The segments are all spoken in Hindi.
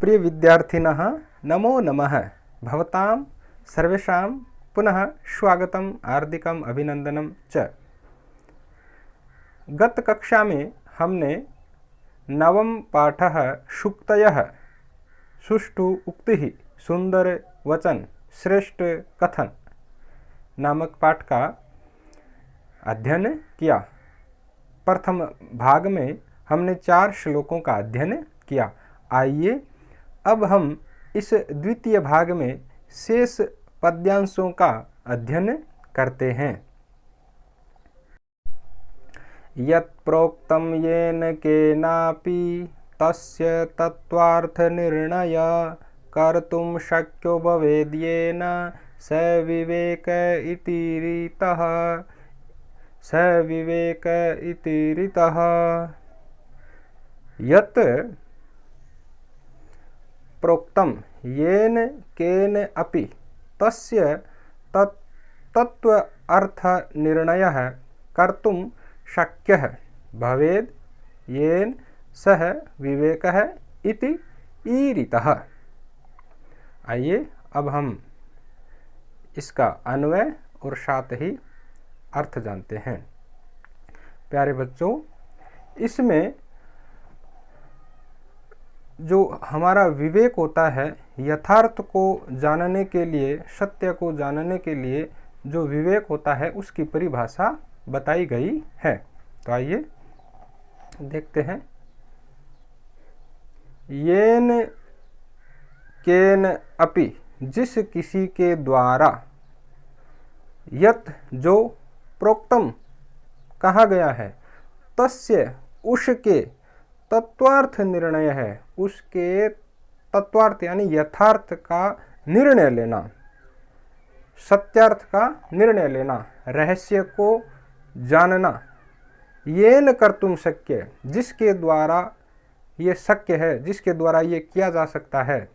प्रिय विद्यार्थिनः नमो नमः। भवतां सर्वेषां पुनः स्वागतम हार्दिकम अभिनंदनम च। गत कक्षा में हमने नवम पाठः सूक्तयः सुष्ठु उक्तिः सुंदर वचन श्रेष्ठ कथन नामक पाठ का अध्ययन किया। प्रथम भाग में हमने 4 श्लोकों का अध्ययन किया। आइए अब हम इस द्वितीय भाग में शेष पद्यांशों का अध्ययन करते हैं। यत् प्रोक्तं येन केनापि तस्य तत्त्वार्थ निर्णय कर्तुं शक्यो भवेद्येन स विवेक इति रीतः। यत् प्रोक्तं येन केन अपि तस्य तत्त्व अर्थ निर्णयः कर्तुं शक्यः भवेद् येन सः विवेकः इति ईरितः। आइए अब हम इसका अन्वय और साथ ही अर्थ जानते हैं। प्यारे बच्चों, इसमें जो हमारा विवेक होता है, यथार्थ को जानने के लिए, सत्य को जानने के लिए जो विवेक होता है उसकी परिभाषा बताई गई है। तो आइए देखते हैं। येन केन अपि, जिस किसी के द्वारा, यत जो प्रोक्तम कहा गया है, तस्य उसके तत्वार्थ निर्णय है, उसके तत्वार्थ यानी यथार्थ का निर्णय लेना, सत्यार्थ का निर्णय लेना, रहस्य को जानना। येन कर्तुम शक्य, जिसके द्वारा ये शक्य है, जिसके द्वारा ये किया जा सकता है।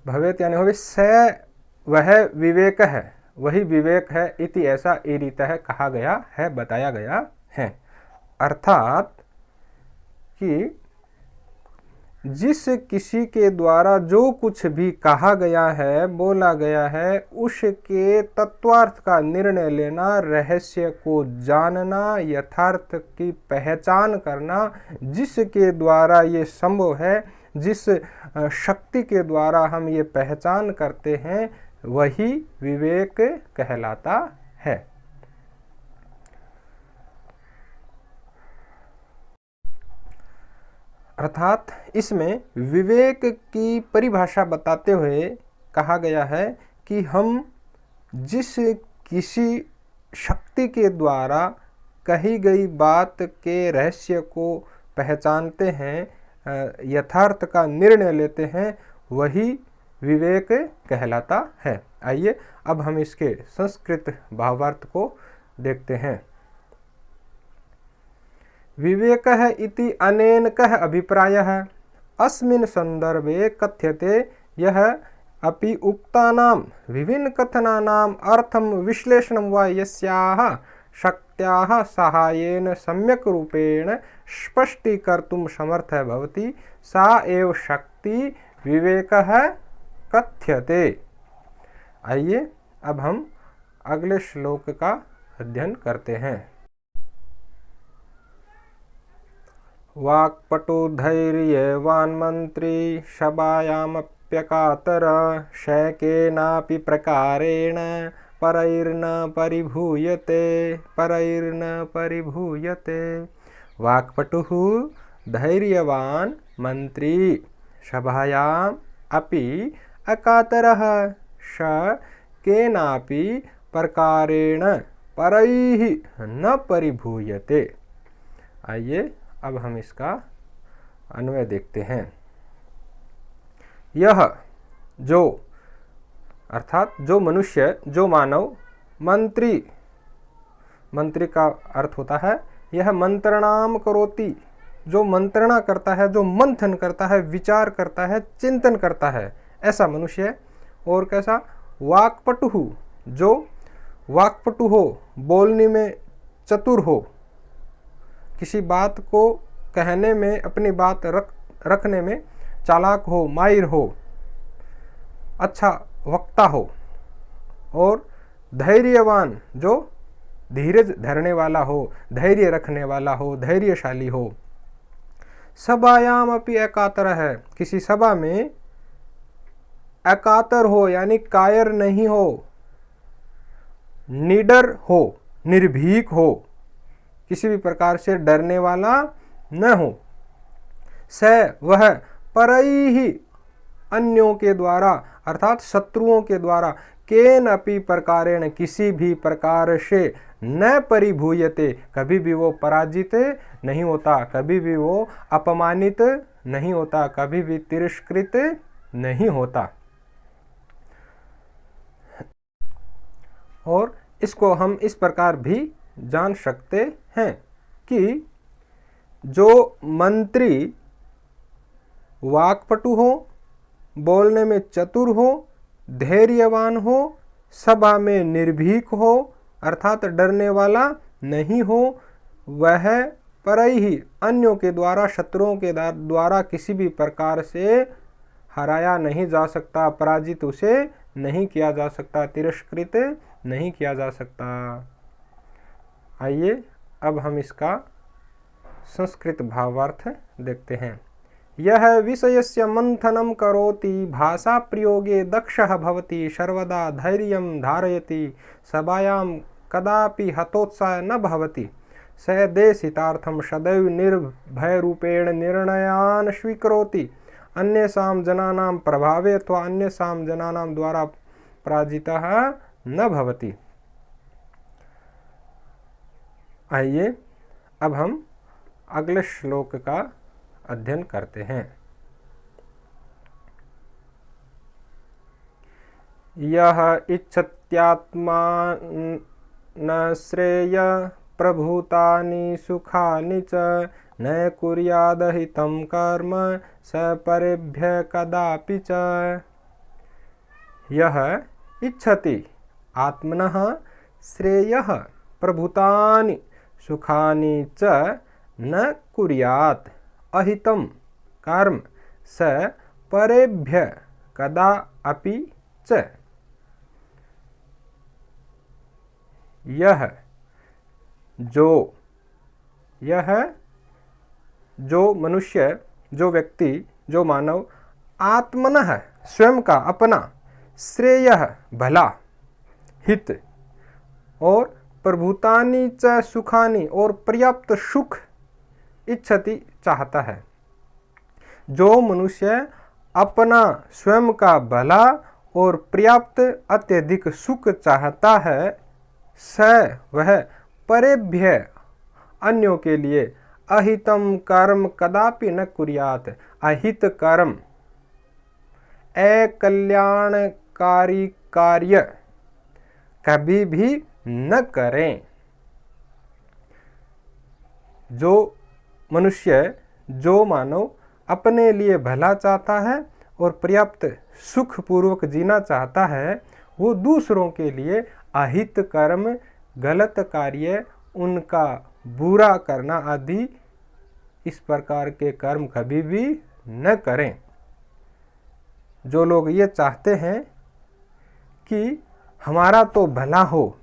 भवेत यानी होवे, स वह विवेक है, वही विवेक है। इति ऐसा ईरित है, कहा गया है, बताया गया है। अर्थात कि जिस किसी के द्वारा जो कुछ भी कहा गया है, बोला गया है, उसके तत्वार्थ का निर्णय लेना, रहस्य को जानना, यथार्थ की पहचान करना, जिसके द्वारा ये संभव है, जिस शक्ति के द्वारा हम ये पहचान करते हैं, वही विवेक कहलाता है। अर्थात इसमें विवेक की परिभाषा बताते हुए कहा गया है कि हम जिस किसी शक्ति के द्वारा कही गई बात के रहस्य को पहचानते हैं, यथार्थ का निर्णय लेते हैं, वही विवेक कहलाता है। आइए अब हम इसके संस्कृत भावार्थ को देखते हैं। विवेकः इति अनेन कः अभिप्रायः। अस्मिन् संदर्भे कथ्यते यः अपि उक्तानां विभिन्न कथनानां अर्थं विश्लेषणं वा यस्याः शक्त्याः सहायेन सम्यक् रूपेण स्पष्टीकर्तुं समर्थः भवति, सा एव शक्ति विवेकः कथ्यते। आइए अब हम अगले श्लोक का अध्ययन करते हैं। वाक्पटु धैर्यवान् मंत्री सभायामप्यकातर शकेनापि प्रकारेण परैर्न परिभूयते। वाक्पटुः धैर्यवान् मंत्री सभायाम् अपि अकातरः शकेनापि प्रकारेण परैः न परिभूयते। आइए अब हम इसका अन्वय देखते हैं। यह जो, अर्थात जो मनुष्य, जो मानव, मंत्री का अर्थ होता है यह मंत्रणाम करोति, जो मंत्रणा करता है, जो मंथन करता है, विचार करता है, चिंतन करता है, ऐसा मनुष्य। और कैसा? वाक्पटु, जो वाक्पटु हो, बोलने में चतुर हो, किसी बात को कहने में, अपनी बात रखने में चालाक हो, माहिर हो, अच्छा वक्ता हो, और धैर्यवान, जो धीरज धरने वाला हो, धैर्य रखने वाला हो, धैर्यशाली हो। सभायाम अपि एकातर है, किसी सभा में एकातर हो यानी कायर नहीं हो, निडर हो, निर्भीक हो, किसी भी प्रकार से डरने वाला न हो। स वह परैहि अन्यों के द्वारा अर्थात शत्रुओं के द्वारा, केन अपि प्रकारेण किसी भी प्रकार से, न परिभूयते कभी भी वो पराजित नहीं होता, कभी भी वो अपमानित नहीं होता, कभी भी तिरस्कृत नहीं होता। और इसको हम इस प्रकार भी जान सकते हैं कि जो मंत्री वाक्पटु हो, बोलने में चतुर हो, धैर्यवान हो, सभा में निर्भीक हो अर्थात डरने वाला नहीं हो, वह परैहि अन्यों के द्वारा, शत्रुओं के द्वारा किसी भी प्रकार से हराया नहीं जा सकता, पराजित उसे नहीं किया जा सकता, तिरस्कृत नहीं किया जा सकता। आइए अब हम इसका संस्कृत भावार्थ देखते हैं। यह विषयस्य मंथनं करोति, भाषा प्रयोगे दक्षः भवति, सर्वदा धैर्यं धारयति, सभायां कदापि हतोत्साह न भवति, स देशितार्थं सदैव निर्भयरूपेण निर्णयान् स्वीकरोति, अन्येषां जनानां प्रभावे अथवा अन्येषां जनानां द्वारा पराजितः न भवति। आइए अब हम अगले श्लोक का अध्ययन करते हैं। यह इच्छत्यात्मा न श्रेय प्रभूतानि सुखानि च, न कुर्यादहितं कर्म स परेभ्य कदापि च। यह इच्छति आत्मनः श्रेयः प्रभूतानि सुखानि च, न कुर्यात् अहितं कर्म स परेभ्य कदापि च। यह जो मनुष्य, जो व्यक्ति, जो मानव आत्मनः स्वयं का, अपना, श्रेयः भला, हित, और प्रभूतानि च सुखानि और पर्याप्त सुख इच्छति चाहता है, जो मनुष्य अपना स्वयं का भला और पर्याप्त अत्यधिक सुख चाहता है, स वह परेभ्य अन्यों के लिए अहितम कर्म कदापि न कुर्यात्, अहित कर्म, अकल्याणकारी कार्य कभी भी न करें। जो मनुष्य, जो मानव अपने लिए भला चाहता है और पर्याप्त सुख पूर्वक जीना चाहता है, वो दूसरों के लिए अहित कर्म, गलत कार्य, उनका बुरा करना आदि इस प्रकार के कर्म कभी भी न करें। जो लोग ये चाहते हैं कि हमारा तो भला हो,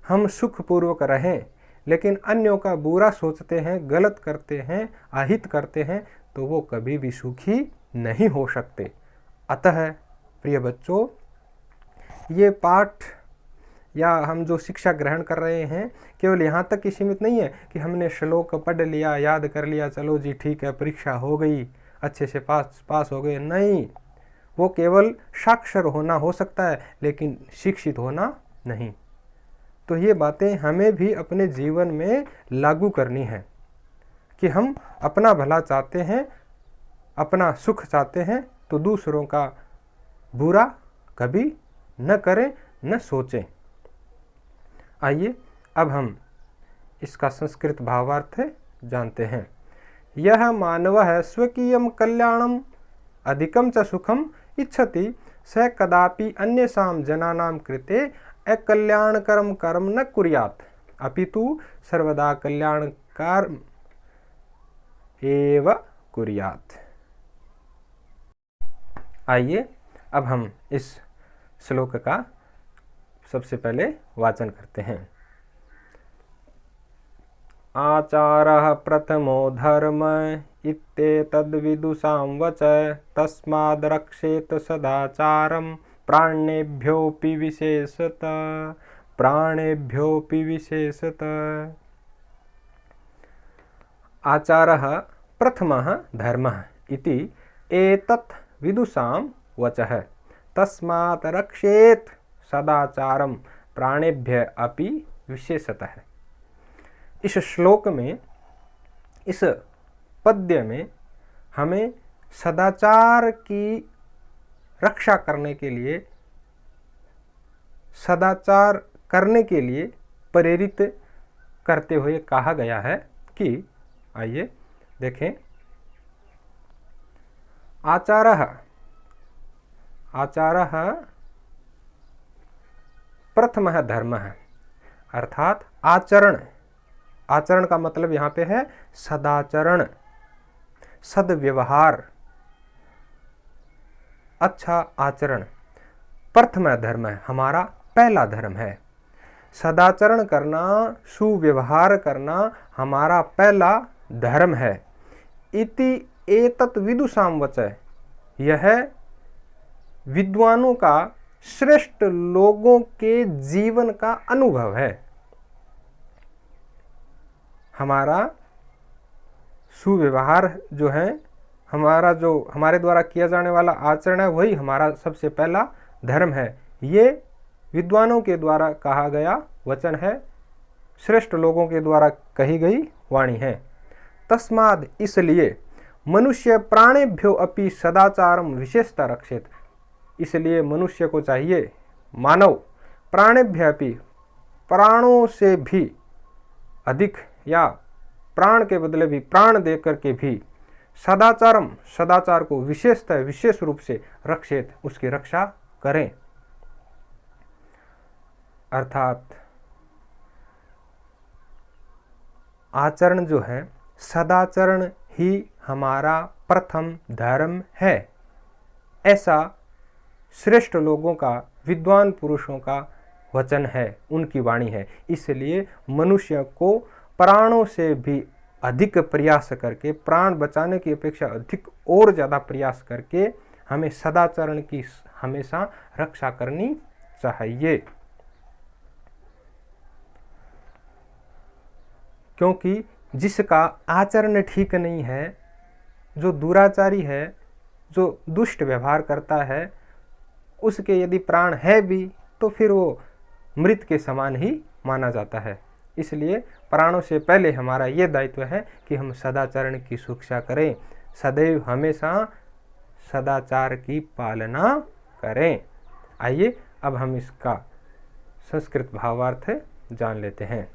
हम सुखपूर्वक रहें, लेकिन अन्यों का बुरा सोचते हैं, गलत करते हैं, अहित करते हैं, तो वो कभी भी सुखी नहीं हो सकते। अतः प्रिय बच्चों, ये पाठ या हम जो शिक्षा ग्रहण कर रहे हैं केवल यहाँ तक ही सीमित नहीं है कि हमने श्लोक पढ़ लिया, याद कर लिया, चलो जी ठीक है, परीक्षा हो गई, अच्छे से पास हो गए। नहीं, वो केवल साक्षर होना हो सकता है, लेकिन शिक्षित होना नहीं। तो ये बातें हमें भी अपने जीवन में लागू करनी है कि हम अपना भला चाहते हैं, अपना सुख चाहते हैं, तो दूसरों का बुरा कभी न करें, न सोचें। आइए अब हम इसका संस्कृत भावार्थ जानते हैं। यह मानवः स्वकीयं कल्याणम अधिकं च सुखम इच्छति, स कदापि अन्येषां जनानां कृते अकल्याणकरं कर्म न कुर्यात्, अपितु सर्वदा कल्याणकर्म एव कुर्यात्। आइए अब हम इस श्लोक का सबसे पहले वाचन करते हैं। आचारः प्रथमो धर्म इत्येतद्विदुषां वच तस्माद् रक्षेत सदाचारं प्राणेभ्योऽपि विशेषतः। आचारः प्रथमः धर्मः इति एतत् विदुषां वचः तस्मात् रक्षेत सदाचारं प्राणेभ्य अपि विशेषतः। इस श्लोक में, इस पद्य में हमें सदाचार की रक्षा करने के लिए, सदाचार करने के लिए प्रेरित करते हुए कहा गया है कि, आइए देखें, आचारः प्रथमः धर्मः, अर्थात आचरण। आचरण का मतलब यहाँ पे है सदाचरण, सद्व्यवहार, अच्छा आचरण। प्रथम धर्म है, हमारा पहला धर्म है। सदाचरण करना, सुव्यवहार करना हमारा पहला धर्म है। इति एतत् विदुषां वचः, यह विद्वानों का, श्रेष्ठ लोगों के जीवन का अनुभव है। हमारा सुव्यवहार जो है, हमारा जो हमारे द्वारा किया जाने वाला आचरण है, वही हमारा सबसे पहला धर्म है। ये विद्वानों के द्वारा कहा गया वचन है, श्रेष्ठ लोगों के द्वारा कही गई वाणी है। तस्माद्, इसलिए, मनुष्य प्राणेभ्यो अपि सदाचारम विशेषतः रक्षेत, इसलिए मनुष्य को चाहिए, मानव, प्राणेभ्य अपि, प्राणों से भी अधिक, या प्राण के बदले भी प्राण देकर के भी, सदाचारम, सदाचार को विशेषतः, विशेष रूप से रक्षेत, उसकी रक्षा करें। अर्थात आचरण जो है, सदाचरण ही हमारा प्रथम धर्म है, ऐसा श्रेष्ठ लोगों का, विद्वान पुरुषों का वचन है, उनकी वाणी है। इसलिए मनुष्य को प्राणों से भी अधिक प्रयास करके, प्राण बचाने की अपेक्षा अधिक और ज़्यादा प्रयास करके हमें सदाचरण की हमेशा रक्षा करनी चाहिए। क्योंकि जिसका आचरण ठीक नहीं है, जो दुराचारी है, जो दुष्ट व्यवहार करता है, उसके यदि प्राण है भी तो फिर वो मृत के समान ही माना जाता है। इसलिए प्राणों से पहले हमारा ये दायित्व है कि हम सदाचरण की सुरक्षा करें, सदैव हमेशा सदाचार की पालना करें। आइए अब हम इसका संस्कृत भावार्थ जान लेते हैं।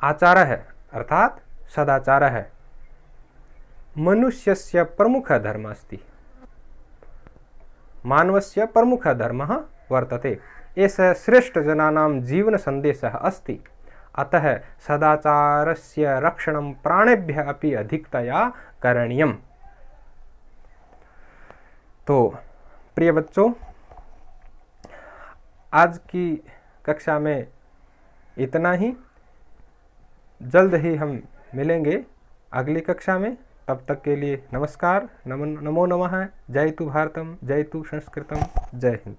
आचार है अर्थात सदाचार है, मनुष्यस्य प्रमुख धर्म अस्ति, मानवस्य प्रमुख धर्मः वर्तते, एषः श्रेष्ठ जनानां जीवन संदेशः अस्ति। अतः सदाचारस्य रक्षणं प्राणेभ्यः अपि अधिकतया करणीयम्। तो प्रिय बच्चों, आज की कक्षा में इतना ही। जल्द ही हम मिलेंगे अगली कक्षा में। तब तक के लिए नमस्कार, नमो नमः, जय तु भारतम, जय तु संस्कृतम, जय हिंद।